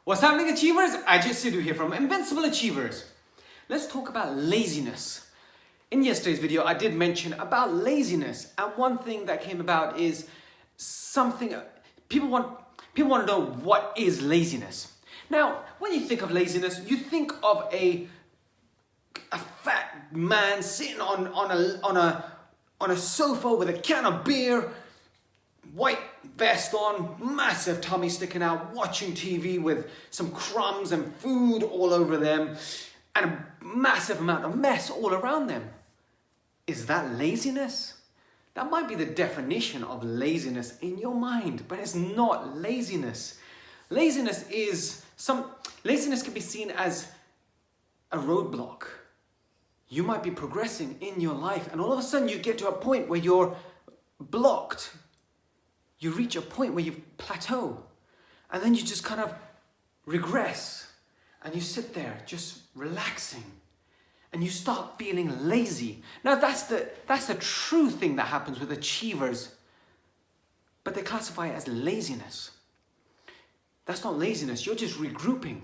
What's happening, Achievers? Ajay Sidhu here from Invincible Achievers. Let's talk about laziness. In yesterday's video, I did mention about laziness, and one thing that came about is something people want to know what is laziness. Now, when you think of laziness, you think of a fat man sitting on a sofa with a can of beer, white vest on, massive tummy sticking out, watching TV with some crumbs and food all over them, and a massive amount of mess all around them. Is that laziness? That might be the definition of laziness in your mind, but it's not laziness. Laziness can be seen as a roadblock. You might be progressing in your life, and all of a sudden you get to a point where you're blocked. You reach a point where you plateau, and then you just kind of regress, and you sit there just relaxing, and you start feeling lazy. Now that's the true thing that happens with achievers, but they classify it as laziness. That's not laziness, you're just regrouping.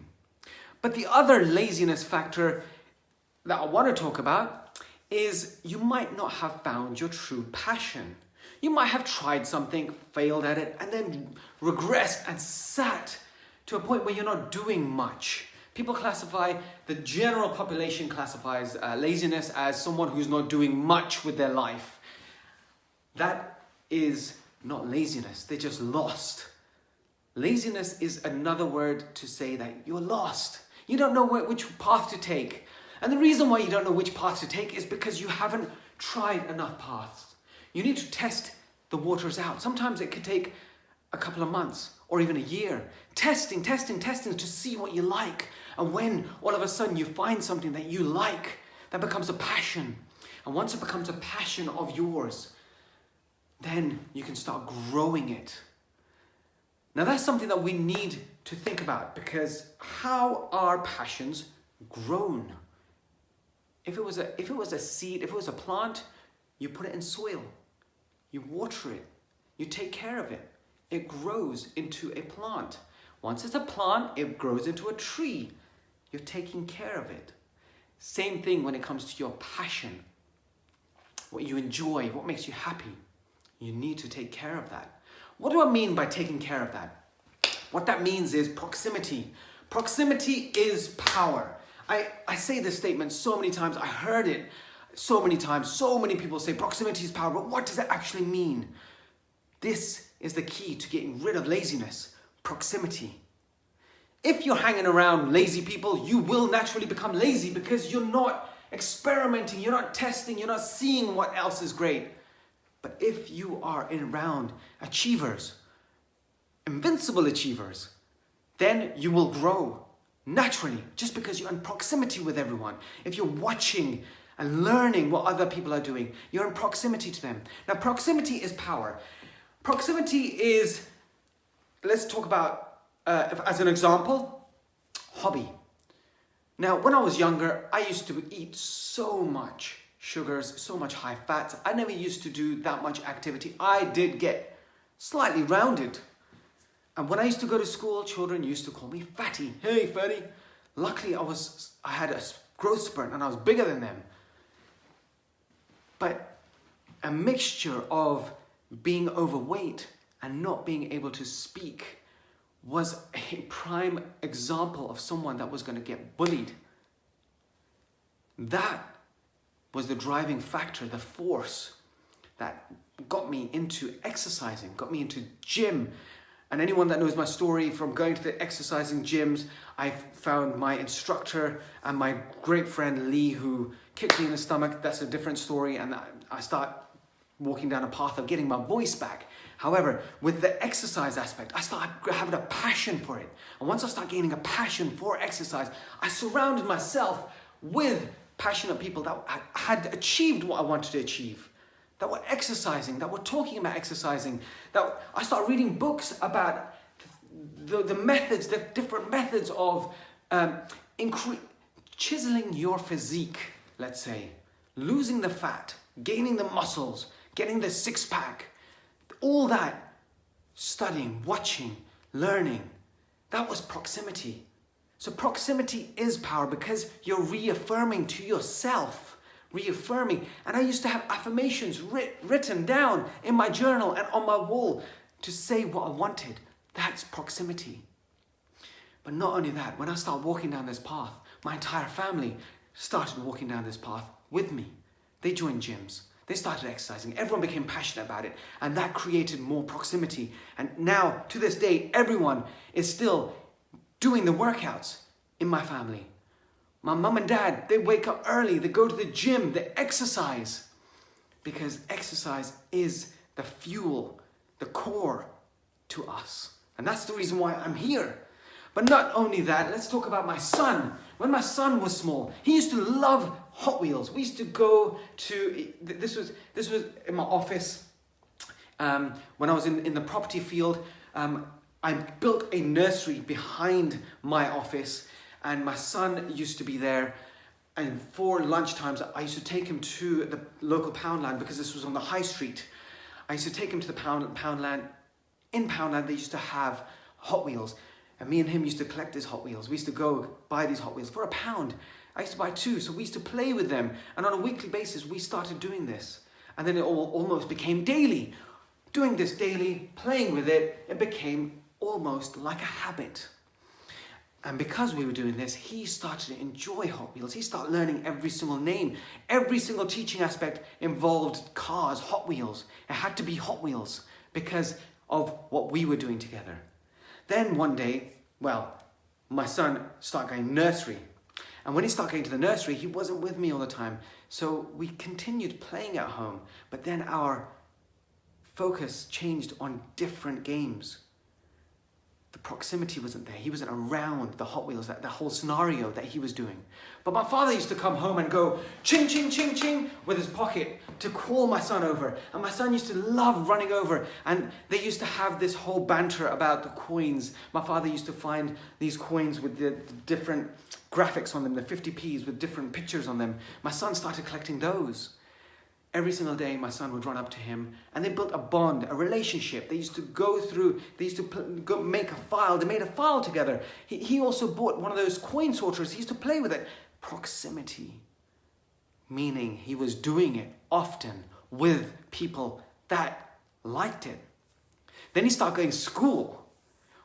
But the other laziness factor that I want to talk about is you might not have found your true passion. You might have tried something, failed at it, and then regressed and sat to a point where you're not doing much. The general population classifies laziness as someone who's not doing much with their life. That is not laziness, they're just lost. Laziness is another word to say that you're lost. You don't know which path to take. And the reason why you don't know which path to take is because you haven't tried enough paths. You need to test the waters out. Sometimes it could take a couple of months or even a year. Testing to see what you like. And when all of a sudden you find something that you like, that becomes a passion. And once it becomes a passion of yours, then you can start growing it. Now that's something that we need to think about, because how are passions grown? If it was a seed, if it was a plant, you put it in soil. You water it, you take care of it. It grows into a plant. Once it's a plant, it grows into a tree. You're taking care of it. Same thing when it comes to your passion. What you enjoy, what makes you happy. You need to take care of that. What do I mean by taking care of that? What that means is proximity. Proximity is power. I say this statement so many times, I heard it so many times, so many people say proximity is power, but what does it actually mean? This is the key to getting rid of laziness, proximity. If you're hanging around lazy people, you will naturally become lazy because you're not experimenting, you're not testing, you're not seeing what else is great. But if you are around achievers, invincible achievers, then you will grow naturally just because you're in proximity with everyone. If you're watching and learning what other people are doing, you're in proximity to them. Now, proximity is power. Proximity is, let's talk about, as an example, hobby. Now, when I was younger, I used to eat so much sugars, so much high fats. I never used to do that much activity. I did get slightly rounded. And when I used to go to school, children used to call me fatty. Hey, fatty. Luckily, I had a growth spurt and I was bigger than them. But a mixture of being overweight and not being able to speak was a prime example of someone that was going to get bullied. That was the driving factor, the force that got me into exercising, got me into gym. And anyone that knows my story from going to the exercising gyms, I found my instructor and my great friend Lee, who kicked me in the stomach. That's a different story. And I start walking down a path of getting my voice back. However, with the exercise aspect, I started having a passion for it. And once I start gaining a passion for exercise, I surrounded myself with passionate people that had achieved what I wanted to achieve, that were exercising, that were talking about exercising, that I started reading books about the methods, the different methods of chiseling your physique, let's say, losing the fat, gaining the muscles, getting the six-pack, all that, studying, watching, learning. That was proximity. So proximity is power because you're reaffirming to yourself, reaffirming. And I used to have affirmations written down in my journal and on my wall to say what I wanted. That's proximity. But not only that, when I started walking down this path, my entire family started walking down this path with me. They joined gyms. They started exercising. Everyone became passionate about it. And that created more proximity. And now, to this day, everyone is still doing the workouts in my family. My mum and dad, they wake up early. They go to the gym. They exercise. Because exercise is the fuel, the core to us. And that's the reason why I'm here. But not only that, let's talk about my son. When my son was small, he used to love Hot Wheels. We used to go to, this was in my office. When I was in the property field, I built a nursery behind my office, and my son used to be there. And for lunchtimes, I used to take him to the local Poundland because this was on the high street. I used to take him to the Poundland. In Poundland, they used to have Hot Wheels. And me and him used to collect his Hot Wheels. We used to go buy these Hot Wheels for £1. I used to buy 2, so we used to play with them. And on a weekly basis, we started doing this. And then it almost became daily. Doing this daily, playing with it, it became almost like a habit. And because we were doing this, he started to enjoy Hot Wheels. He started learning every single name. Every single teaching aspect involved cars, Hot Wheels. It had to be Hot Wheels because of what we were doing together. Then one day, my son started going nursery. And when he started going to the nursery, he wasn't with me all the time. So we continued playing at home. But then our focus changed on different games. The proximity wasn't there. He wasn't around the Hot Wheels, the whole scenario that he was doing. But my father used to come home and go ching, ching, ching, ching with his pocket to call my son over. And my son used to love running over. And they used to have this whole banter about the coins. My father used to find these coins with the different graphics on them, the 50p's with different pictures on them. My son started collecting those. Every single day, my son would run up to him, and they built a bond, a relationship. They used to go through, they used to go make a file. They made a file together. He also bought one of those coin sorters. He used to play with it. Proximity, meaning he was doing it often with people that liked it. Then he started going to school.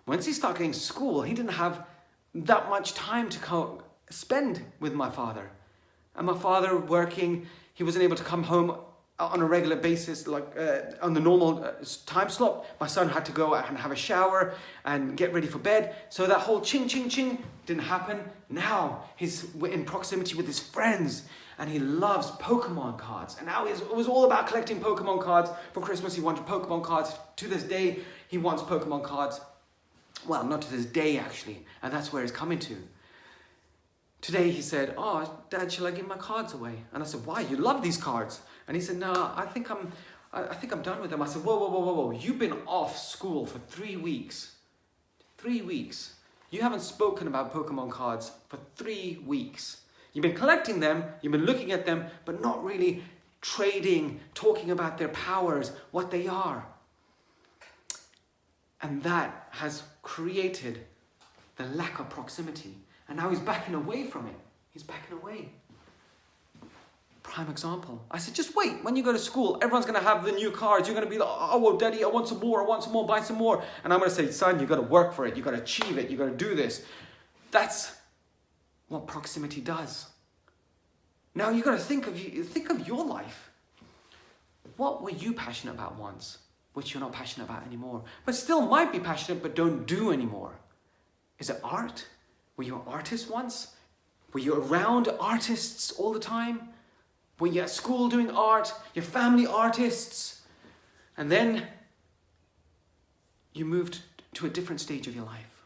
Once he started going to school, he didn't have that much time to spend with my father. And my father working, he wasn't able to come home on a regular basis, like on the normal time slot. My son had to go and have a shower and get ready for bed. So that whole ching, ching, ching didn't happen. Now he's in proximity with his friends and he loves Pokemon cards. And now it was all about collecting Pokemon cards. For Christmas, he wanted Pokemon cards. To this day, he wants Pokemon cards. Well, not to this day, actually. And that's where he's coming to. Today he said, "Oh, Dad, shall I give my cards away?" And I said, "Why? You love these cards." And he said, "No, I think I'm done with them." I said, Whoa. You've been off school for 3 weeks. 3 weeks. You haven't spoken about Pokemon cards for 3 weeks. You've been collecting them, you've been looking at them, but not really trading, talking about their powers, what they are. And that has created the lack of proximity. And now he's backing away from it. He's backing away. Prime example. I said, just wait. When you go to school, everyone's going to have the new cards. You're going to be like, "Oh, well, Daddy, I want some more. Buy some more." And I'm going to say, "Son, you've got to work for it. You've got to achieve it. You've got to do this." That's what proximity does. Now you've got to think of your life. What were you passionate about once, which you're not passionate about anymore, but still might be passionate, but don't do anymore? Is it art? Were you an artist once? Were you around artists all the time? Were you at school doing art? Your family artists? And then you moved to a different stage of your life.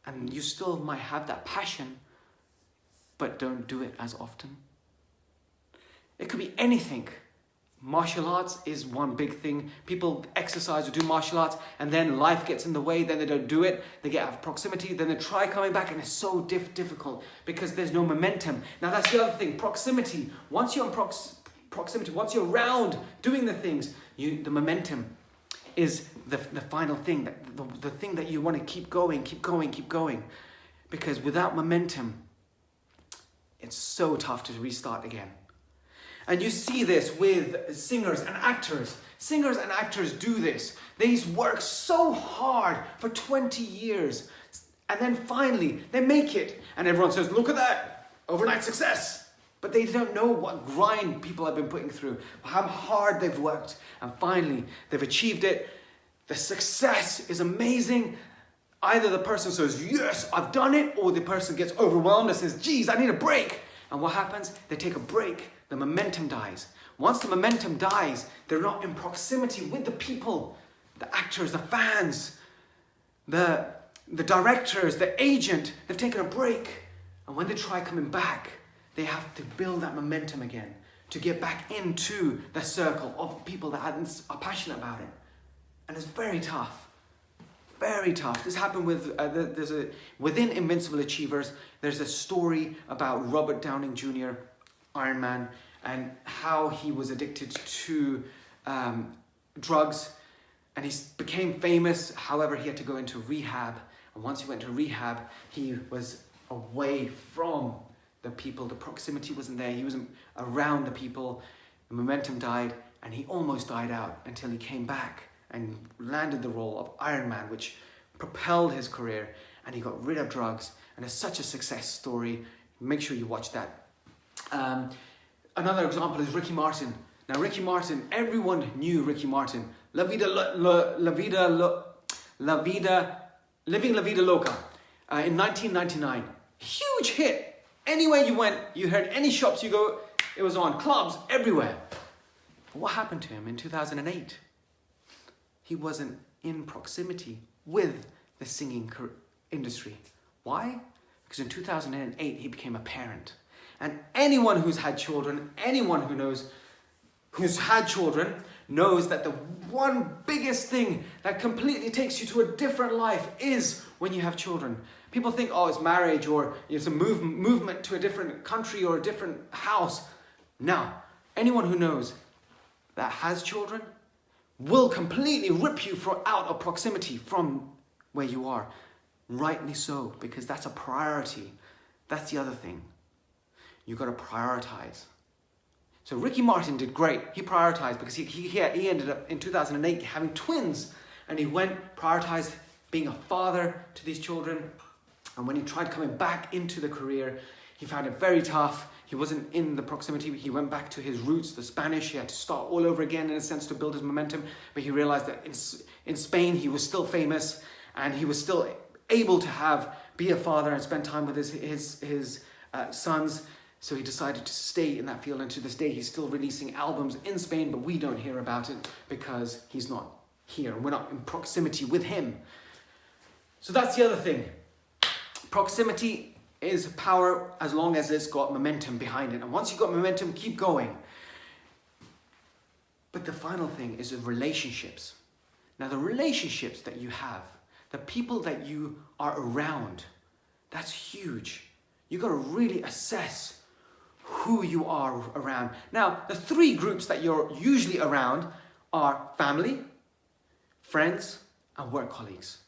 And you still might have that passion, but don't do it as often. It could be anything. Martial arts is one big thing. People exercise or do martial arts and then life gets in the way, then they don't do it. They get out of proximity, then they try coming back and it's so difficult because there's no momentum. Now that's the other thing, proximity. Once you're in proximity, once you're around doing the things, the momentum is the final thing the thing that you want to keep going, keep going, keep going. Because without momentum, it's so tough to restart again. And you see this with singers and actors. Singers and actors do this. They work so hard for 20 years. And then finally, they make it. And everyone says, look at that, overnight success. But they don't know what grind people have been putting through, how hard they've worked. And finally, they've achieved it. The success is amazing. Either the person says, yes, I've done it, or the person gets overwhelmed and says, geez, I need a break. And what happens? They take a break. The momentum dies. Once the momentum dies, they're not in proximity with the people, the actors, the fans, the directors, the agent. They've taken a break. And when they try coming back, they have to build that momentum again to get back into the circle of people that are passionate about it. And it's very tough. Very tough. This happened with, within Invincible Achievers, there's a story about Robert Downing Jr., Iron Man, and how he was addicted to drugs, and he became famous. However, he had to go into rehab, and once he went to rehab, he was away from the people. The proximity wasn't there. He wasn't around the people. The momentum died, and he almost died out until he came back and landed the role of Iron Man, which propelled his career, and he got rid of drugs, and it's such a success story. Make sure you watch that. Another example is Ricky Martin. Now, Ricky Martin, everyone knew Ricky Martin. Living La Vida Loca in 1999. Huge hit. Anywhere you went, you heard any shops you go, it was on. Clubs, everywhere. But what happened to him in 2008? He wasn't in proximity with the singing industry. Why? Because in 2008, he became a parent. And anyone who's had children, anyone who's had children, knows that the one biggest thing that completely takes you to a different life is when you have children. People think, oh, it's marriage, or it's a movement to a different country or a different house. No, anyone who knows that has children will completely rip you out of proximity from where you are. Rightly so, because that's a priority. That's the other thing. You've got to prioritize. So Ricky Martin did great. He prioritized because he ended up in 2008 having twins, and he prioritized being a father to these children. And when he tried coming back into the career, he found it very tough. He wasn't in the proximity. He went back to his roots, the Spanish. He had to start all over again in a sense to build his momentum. But he realized that in Spain, he was still famous, and he was still able to be a father and spend time with his sons. So he decided to stay in that field, and to this day he's still releasing albums in Spain, but we don't hear about it because he's not here. We're not in proximity with him. So that's the other thing. Proximity is power as long as it's got momentum behind it. And once you've got momentum, keep going. But the final thing is the relationships. Now, the relationships that you have, the people that you are around, that's huge. You've got to really assess who you are around. Now, the three groups that you're usually around are family, friends, and work colleagues.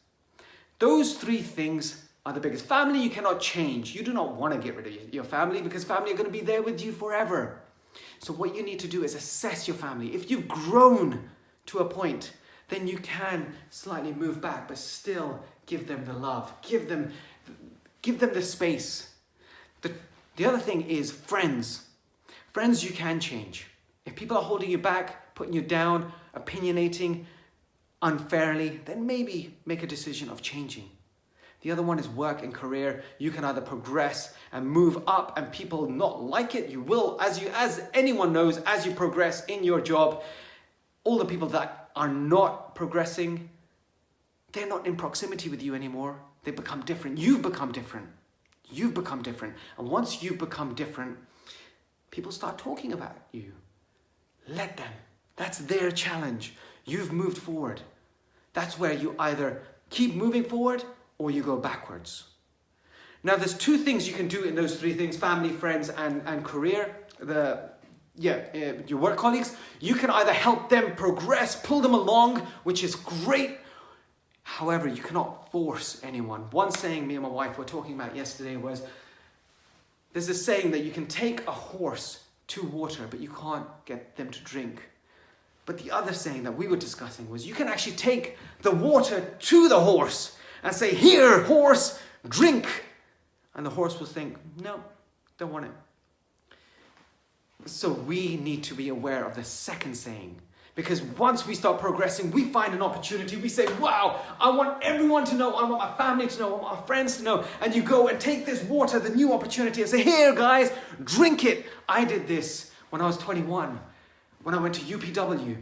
Those three things are the biggest. Family you cannot change. You do not want to get rid of your family because family are going to be there with you forever. So what you need to do is assess your family. If you've grown to a point, then you can slightly move back, but still give them the love. Give them the space. The other thing is friends. Friends you can change. If people are holding you back, putting you down, opinionating unfairly, then maybe make a decision of changing. The other one is work and career. You can either progress and move up, and people not like it. You will, as anyone knows, as you progress in your job, all the people that are not progressing, they're not in proximity with you anymore. They become different. You've become different. You've become different. And once you've become different, people start talking about you. Let them. That's their challenge. You've moved forward. That's where you either keep moving forward or you go backwards. Now, there's two things you can do in those three things: family, friends, and career. Your work colleagues. You can either help them progress, pull them along, which is great. However, you cannot force anyone. One saying me and my wife were talking about yesterday was, there's a saying that you can take a horse to water, but you can't get them to drink. But the other saying that we were discussing was, you can actually take the water to the horse and say, here, horse, drink. And the horse will think, no, don't want it. So we need to be aware of the second saying. Because once we start progressing, we find an opportunity. We say, wow, I want everyone to know. I want my family to know. I want my friends to know. And you go and take this water, the new opportunity, and say, here, guys, drink it. I did this when I was 21. When I went to UPW,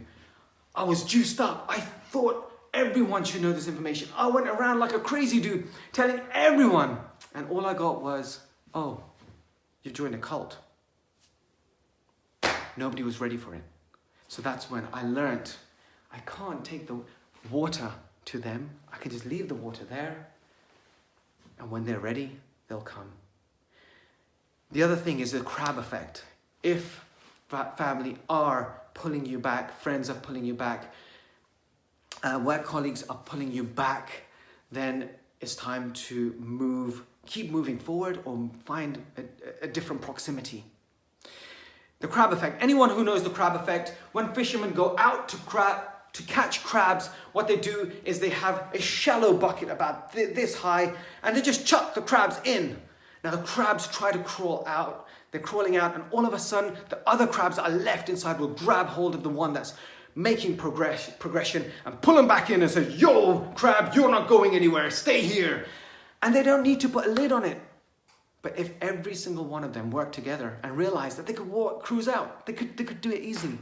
I was juiced up. I thought everyone should know this information. I went around like a crazy dude, telling everyone. And all I got was, oh, you joined a cult. Nobody was ready for it. So that's when I learned I can't take the water to them. I can just leave the water there. And when they're ready, they'll come. The other thing is the crab effect. If family are pulling you back, friends are pulling you back, work colleagues are pulling you back, then it's time to keep moving forward or find a different proximity. The crab effect. Anyone who knows the crab effect, when fishermen go out to catch crabs, what they do is they have a shallow bucket about this high, and they just chuck the crabs in. Now the crabs try to crawl out. They're crawling out, and all of a sudden, the other crabs that are left inside will grab hold of the one that's making progression and pull them back in and say, yo, crab, you're not going anywhere. Stay here. And they don't need to put a lid on it. But if every single one of them worked together and realized that they could cruise out, they could do it easily.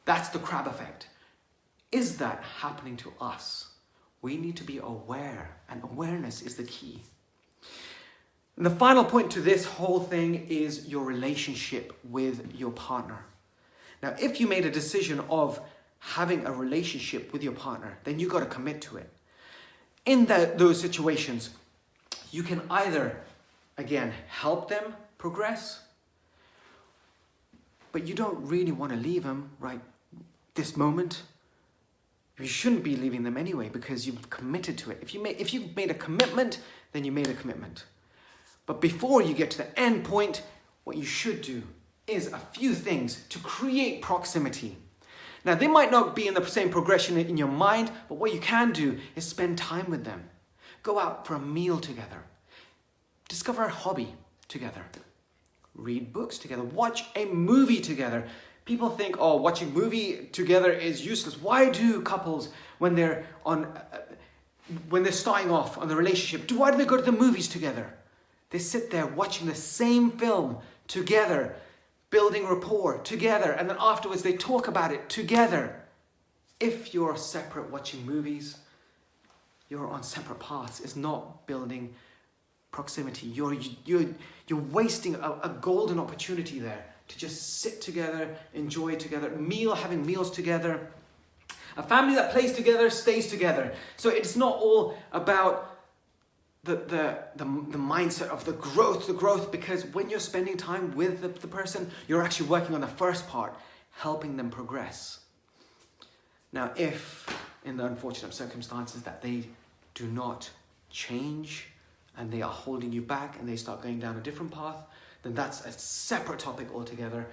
That's the crab effect. Is that happening to us? We need to be aware, and awareness is the key. And the final point to this whole thing is your relationship with your partner. Now, if you made a decision of having a relationship with your partner, then you got to commit to it. In those situations, you can either, again, help them progress, but you don't really want to leave them right this moment. You shouldn't be leaving them anyway because you've committed to it. If you've made a commitment, then you made a commitment. But before you get to the end point, what you should do is a few things to create proximity. Now, they might not be in the same progression in your mind, but what you can do is spend time with them. Go out for a meal together. Discover a hobby together. Read books together. Watch a movie together. People think, oh, watching a movie together is useless. Why do couples, when they're starting off on the relationship, why do they go to the movies together? They sit there watching the same film together, building rapport together, and then afterwards they talk about it together. If you're separate watching movies, you're on separate paths. It's not building proximity. You're wasting a golden opportunity there to just sit together, enjoy together, having meals together. A family that plays together stays together. So it's not all about the mindset of the growth, because when you're spending time with the person, you're actually working on the first part, helping them progress. Now, if in the unfortunate circumstances that they do not change and they are holding you back and they start going down a different path, then that's a separate topic altogether.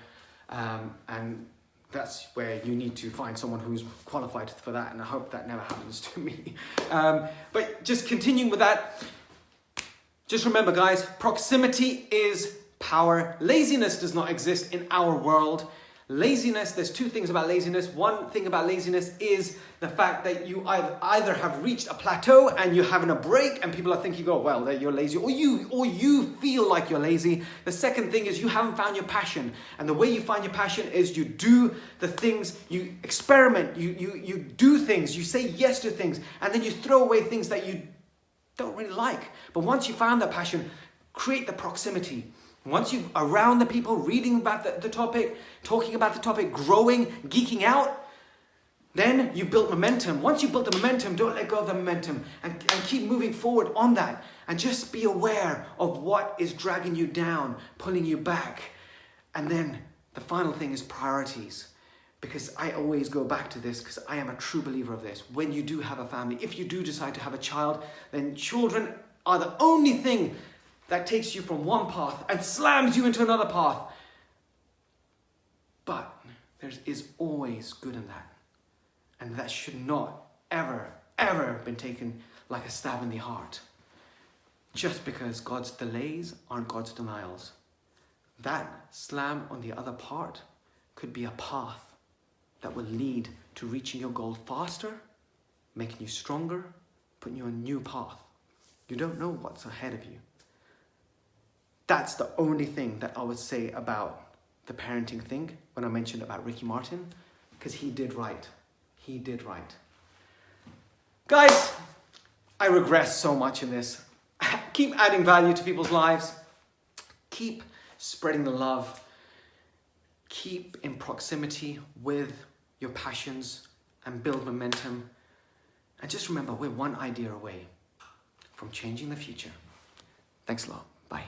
And that's where you need to find someone who's qualified for that, and I hope that never happens to me. But just continuing with that, just remember, guys, proximity is power. Laziness does not exist in our world. Laziness, there's two things about laziness. One thing about laziness is the fact that you either have reached a plateau and you're having a break and people are thinking, oh, well, you're lazy, or you feel like you're lazy. The second thing is you haven't found your passion. And the way you find your passion is you do the things, you experiment, you do things, you say yes to things, and then you throw away things that you don't really like. But once you found that passion, create the proximity. Once you're around the people, reading about the topic, talking about the topic, growing, geeking out, then you've built momentum. Once you've built the momentum, don't let go of the momentum and keep moving forward on that. And just be aware of what is dragging you down, pulling you back. And then the final thing is priorities. because I always go back to this because I am a true believer of this. When you do have a family, if you do decide to have a child, then children are the only thing that takes you from one path and slams you into another path. But there is always good in that. And that should not ever, ever been taken like a stab in the heart. Just because God's delays aren't God's denials. That slam on the other part could be a path that will lead to reaching your goal faster, making you stronger, putting you on a new path. You don't know what's ahead of you. That's the only thing that I would say about the parenting thing when I mentioned about Ricky Martin, because he did right. He did right. Guys, I regress so much in this. Keep adding value to people's lives. Keep spreading the love. Keep in proximity with your passions and build momentum. And just remember, we're one idea away from changing the future. Thanks a lot. Bye.